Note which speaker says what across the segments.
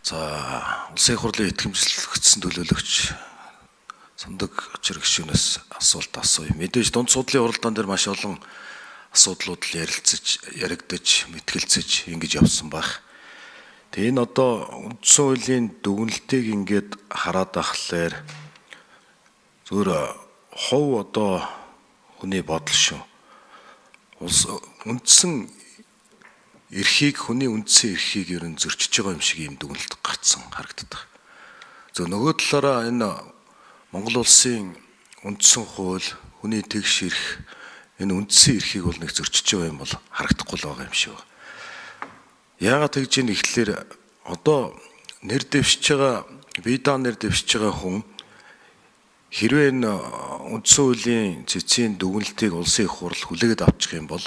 Speaker 1: За улсын их хурлын итгэмжлэгдсэн төлөөлөгч Сандаг Очир гишүүнээс асуулт асууя. Мэдээж дунд судлалын уралдаан дээр маш олон асуудлууд л яригдаж, мэтгэлцэж ингэж явсан байх. Тэгээ энэ одоо үндсэн хуулийн дүгнэлтийг ингээд хараад ахлаар зөвөр хов одоо хүний бодол шүү. Үндсэн эрхийг хүний үндсэн эрхийг ер нь зөрчиж байгаа юм шиг ийм дүгнэлт гарцсан харагддаг. Нөгөө талаараа энэ Монгол улсын үндсэн хууль хүний тэгш эрх энэ үндсэн эрхийг бол нэг зөрчиж байгаа юм бол харагдахгүй л байгаа юм шиг. Яагаад тэгж ийм ихлээр одоо нэр дэвшиж байгаа бие даан нэр дэвшиж байгаа хүн хэрвээ энэ үндсэн хуулийн цэцгийн дүгнэлтийг улсын их хурл хүлээгээд авчих юм бол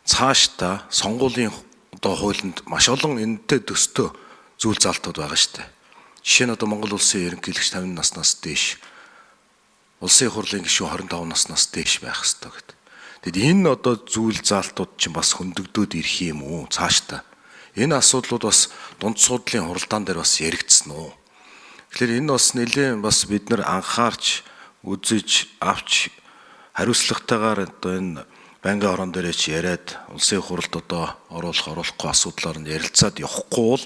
Speaker 1: цаашдаа сонгуулийн одоо хуулинд маш олон энэтэй төстэй зүйл залтууд байгаа шүү дээ. Жишээ нь одоо Монгол улсын ерөнхийлөгч 50 наснаас дээш, улсын их хурлын гишүүн 25 наснаас дээш байх ёстой гэдэг. Тэгэд энэ одоо зүйл залтууд чинь бас хөндөгдөөд ирэх юм уу цаашдаа? Энэ асуудлууд бас дунд судлалын хуралдаан дээр бас яригдсан уу? Тэгэхээр энэ бас нэлээд бас бид нар анхаарч үзэж авч хариуцлагатайгаар одоо энэ банкны орон дээрээч яриад улсын их хуралд одоо оруулахгүй асуудлаар нь ярилцаад явахгүй бол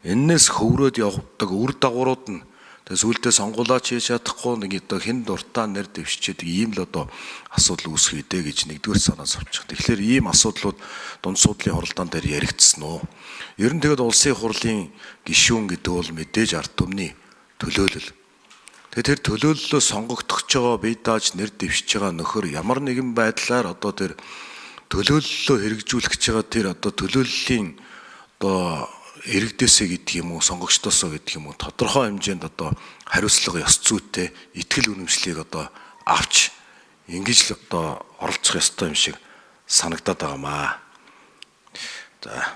Speaker 1: энээс хөврөөд явдаг үр дагаврууд нь тэгээ сүүлдээ сонгуулаач хийж чадахгүй нэг одоо хэн дуртай нэр дэвшчихэд ийм л одоо асуудал үүсэх үедээ гэж нэгдүгээр санаа зовчих. Тэгэхээр ийм асуудлууд дунд судлалын хуралдаан дээр яригдсан уу? Ер нь тэгээд улсын их хурлын гишүүн гэдэг бол мэдээж ард түмний төлөөлөл. Тэр төлөөллөө сонгогдох байгаа бие дааж нэр дэвшиж байгаа нөхөр ямар нэгэн байдлаар одоо тэр төлөөллөө хэрэгжүүлэх байгаа тэр одоо төлөөллийн одоо иргэдээсээ гэдэг юм уу сонгогчдоосоо гэдэг юм уу тодорхой хэмжээнд одоо хариуцлага ёс зүйтэй итгэл үнэмшлийг одоо авч ингэж л одоо оролцох ёстой юм шиг санагдаад байгаамаа. За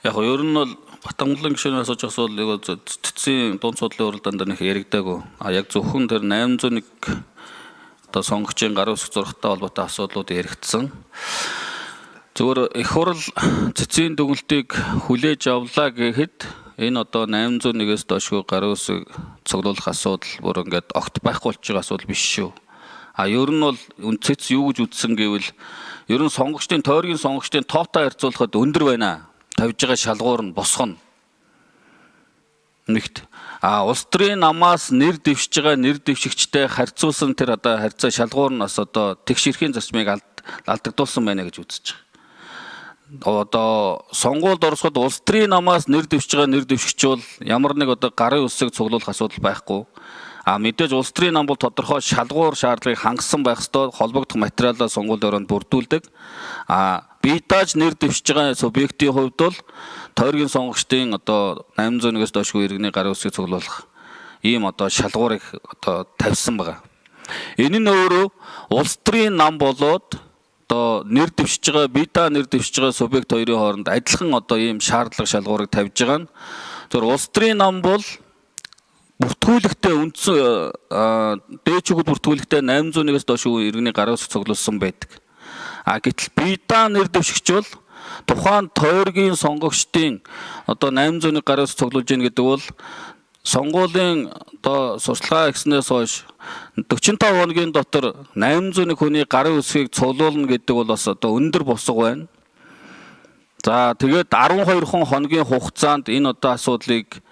Speaker 2: яг нь ер нь бол Батмонголын гишүүнээс асууж асуул цэцгийн дунд судлалын уралдаан дээр нэг яригдаагүй. Яг зөвхөн тэр 801 одоо сонгогчийн гарын үсэг зурагтай холбоотой асуудлууд яригдсан. Зөвхөн их хурл цэцгийн дүгнэлтийг хүлээж авлаа гэхэд энэ одоо 801-ээс доошгүй гарын үсэг цуглуулах асуудал бүр ингээд огт байхгүй болж байгаа асуудал биш шүү. Ер нь бол цэц юу гэж үзсэн гэвэл ер нь сонгогчдын тойргийн сонгогчдын тоотой харьцуулахад өндөр байна. Тавьж байгаа шалгуур нь босгоно. Нэгт улс төрийн намаас нэр дэвшиж байгаа нэр дэвшигчтэй харьцуулсан тэр одоо харьцаа шалгуур нь бас одоо тэгш эрхийн зарчмыг алдагдуулсан байна гэж үзэж байгаа. Одоо сонгуульд орсоход улс төрийн намаас нэр дэвшиж байгаа нэр дэвшигч бол ямар нэг одоо гарын үсэг цуглуулах асуудал байхгүй. Мэдээж улс төрийн нам бол тодорхой шалгуур шаардлагыг хангасан байх ёстой, холбогдох материалаа сонгуулийн ороонд бүрдүүлдэг. Бие дааж нэр дэвшиж байгаа субъектийн хувьд бол тойргийн сонгогчдын одоо 801-ээс доошгүй иргэний гарын үсгийг цуглуулах ийм одоо шалгуурыг одоо тавьсан байгаа. Энэ нь өөрөө улс төрийн нам болоод одоо нэр дэвшиж байгаа бие даа нэр дэвшиж байгаа субъект хоёрын хооронд адилхан одоо ийм шаардлага шалгуурыг тавьж байгаа нь зөв улс төрийн нам бол бүртгүүлэгтээ үндсэн дээчүүд бүртгүүлэгтээ 801-ээс доошгүй иргэний гарын үсэг цуглуулсан байдаг. Гэтэл бие даа нэр дэвшигч бол тухайн тойргийн сонгогчдын одоо 801 гарын үсэг цуглуулж гин гэдэг бол сонгуулийн одоо сурталчилгаа ихснээс хойш 45 хоногийн дотор 801 хүний гарын үсгийг цуглуулна гэдэг бол бас одоо өндөр босго байна. За тэгээд 12 хоногийн хугацаанд энэ одоо асуудлыг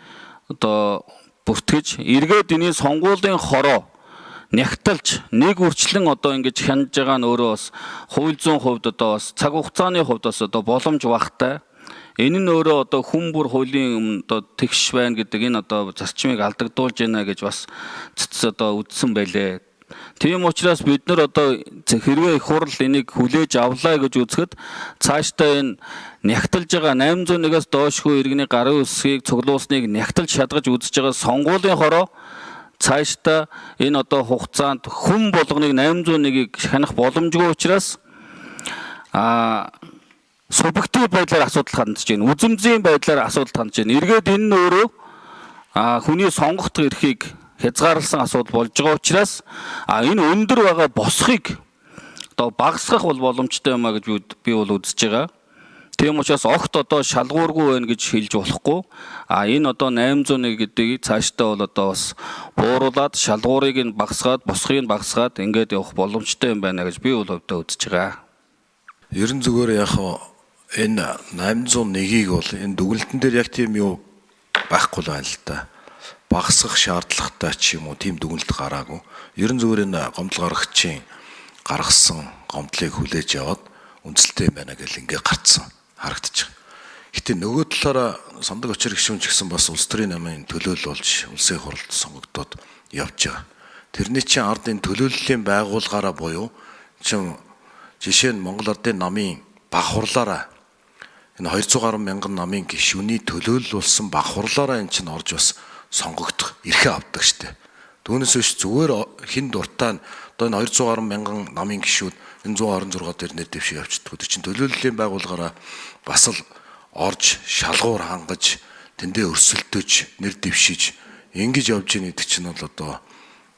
Speaker 2: одоо бүртгэж эргээд энэ сонгуулийн хороо нягталж нэг үрчлэн одоо ингэж хянаж байгаа нь өөрөө бас хууль зүйн хувьд одоо бас цаг хугацааны хувьд бас одоо боломж багтай. Энэ нь өөрөө одоо хүн бүр хуулийн одоо тэгш байна гэдэг энэ одоо зарчмыг алдагдуулж байна гэж бас цэц одоо үздсэн байлээ. Тийм учраас бид нар одоо хэрвээ их хурл энийг хүлээж авлаа гэж үзэхэд цаашдаа энэ нягталж байгаа 801-ээс доошгүй иргэний гарын үсгийг цуглуулсныг нягталж шалгаж үзэж байгаа сонгуулийн хороо цаашдаа энэ одоо хугацаанд хүн болгоныг 801-ийг хянах боломжгүй учраас субъектив байдлаар асуудал хандж байна. Үзэмзийн байдлаар асуудал хандж байна. Эргээд энэ нь өөрөө хүний сонгох эрхийг хязгаарласан асуудал болж байгаа учраас энэ өндөр байгаа босхийг одоо багасгах бол боломжтой юм а гэж би бол үзэж байгаа. Тийм учраас огт одоо шалгуургүй байна гэж хэлж болохгүй. Энэ одоо 801 гэдгийг цаашдаа бол одоо бас бууруулад шалгуурыг нь багасгаад, босхийг нь багасгаад ингээд явах боломжтой юм байна гэж би бол хувьдаа үзэж байгаа.
Speaker 1: Ерөн зүгээр яг энэ 801-ийг бол энэ дүгнэлтэн дээр яг тийм юу байхгүй л байна л да. Багасгах шаардлагатай ч юм уу тийм дүгнэлт гараагүй. Ерөн зүгээр энэ гомдол гаргагчийн гаргасан гомдлыг хүлээж аваад үндэслэлтэй юм байна гэж ингээ гарцсан харагдаж байгаа. Гэтэ нөгөө талаараа Сандаг Очир гишүүн ч гэсэн бас улс төрийн намын төлөөлөл болж улсын хурлд сонгогдоод явж байгаа. Тэрний чинь ардын төлөөллийн байгууллагаараа буюу чинь жишээ нь Монгол Ардын намын баг хурлаараа энэ 200 гаруй мянган намын гишүүний төлөөлөл болсон баг хурлаараа энэ чинь орж бас сонгогдох эрхээ авдаг штэ. Түүнээс биш зүгээр хин дуртай одоо энэ 200 гаруй мянган намын гишүүд энэ 126 дээр нэр дэвшиг авчдаг. Тэр чинь төлөөллийн байгууллагаараа бас л орж шалгуур хангаж тэндээ өрсөлдөж нэр дэвшиж ингэж явж ийн гэдэг чинь бол одоо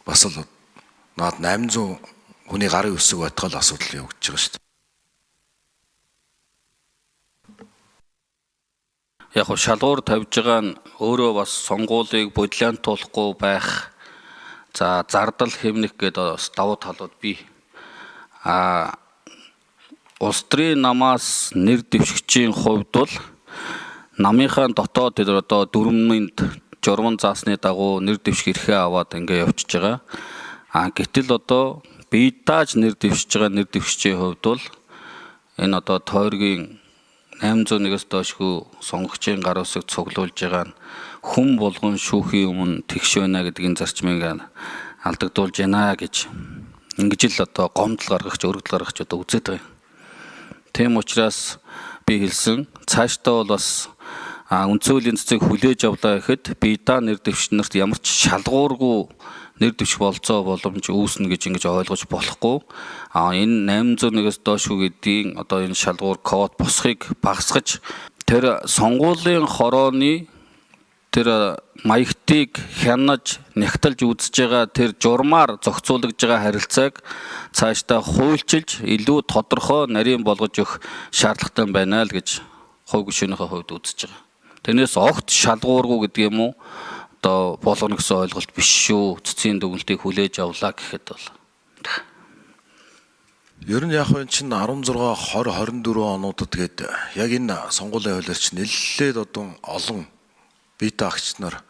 Speaker 1: бас л наад 800 хүний гарын өсөг байтгал асуудал явагдаж байгаа шүү дээ.
Speaker 2: Яг нь шалгуур тавьж байгаа нь өөрөө бас сонгуулийг бодлиантуулахгүй байх. За зардал хэмнэх гэдэг бас давуу талууд бий. Улс төрийн намаас нэр дэвшигчийн хувьд бол намынхаа дотоод тэр одоо дөрвөнд журман заасны дагуу нэр дэвших эрхээ аваад ингээ явчихж байгаа. Гэтэл одоо бие дааж нэр дэвшиж байгаа нэр дэвшигчийн хувьд бол энэ одоо тойргийн 801-ээс доошгүй сонгогчийн гар үсэг цуглуулж байгаа нь хүн болгон шүүхийн өмнө тэгш байна гэдгийн зарчмыг алдагдуулж байна гэж ингэж л одоо гомдол гаргагч, өргөдөл гаргагч одоо үзээд байгаа. Тийм учраас би хэлсэн цаашдаа бол бас үндсөлийн цэцэг хүлээж авлаа гэхэд бие даа нэр дэвшигч нарт ямар ч шалгуургүй нэр дэвших болцоо боломж үүснэ гэж ингэж ойлгож болохгүй. Энэ 801-ээс доошгүй гэдгийн одоо энэ шалгуур код босхийг багасгаж тэр сонгуулийн хорооны тэр маягтыг хянаж нягтлж үзэж байгаа тэр журмаар зохицуулж байгаа харилцааг цаашдаа хуульчилж илүү тодорхой нарийн болгож өгөх шаардлагатай байна л гэж хувь гишүүнийхээ хувьд үзэж байгаа. Тэрнээс огт шалгуургүй гэдэг юм уу? Одоо болгоно гэсэн ойлголт биш шүү. Цэцгийн дүгнэлтийг хүлээж авлаа гэхэд бол.
Speaker 1: Ер нь яг энэ чинь 16, 20, 24 онуудад гээд яг энэ сонгуулийн хуулиар чинь нэлээд одоо олон бие даагч нар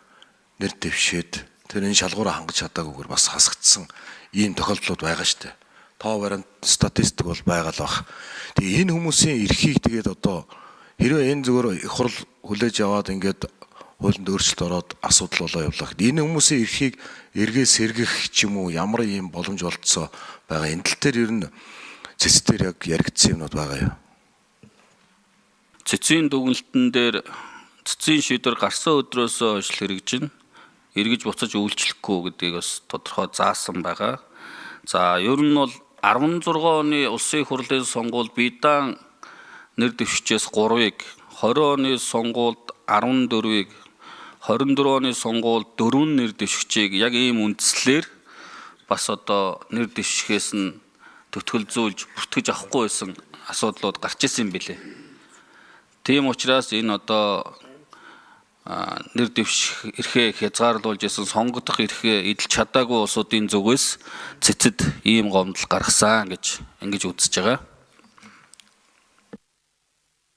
Speaker 1: нэр дэвшээд тэр энэ шалгуураа хангаж чадаагүйгээр бас хасагдсан ийм тохиолдлууд байгаа штэ. Тоо вариант статистик бол байгаа л баг. Тэгээ энэ хүмүүсийн эрхийг тэгээд одоо хэрвээ энэ зүгээр их хурл хүлээж аваад ингээд хуулинд өөрчлөлт ороод асуудал болоо явлаа. Энэ хүмүүсийн эрхийг эргээ сэргэх ч юм уу ямар ийм боломж болцоо байгаа. Энэ тал дээр ер нь цэцээр яг яригдсан юмнууд байгаа юу?
Speaker 2: Цэцгийн дүгнэлтэн дээр цэцгийн шийдвэр гарсан өдрөөс хойш хэрэгжин эргэж буцаж үйлчлэхгүй гэдгийг бас тодорхой заасан байгаа. За ер нь бол 16 оны улсын хурлын сонгуульд биедан нэр дэвшигчээс 3-ыг, 20 оны сонгуульд 14-ыг, 24 оны сонгуульд 4 нэр дэвшигчийг яг ийм үндслээр бас одоо нэр дэвшихээс нь төтгөлзүүлж бүртгэж авахгүй байсан асуудлууд гарч ирсэн юм билээ. Тийм учраас энэ одоо нэр дэвших эрхээ хязгаарлуулж исэн сонгогдох эрхээ эдэлж чадаагүй улсуудын зүгээс цэцэд ийм гомдол гаргасан гэж ингэж үзэж байгаа.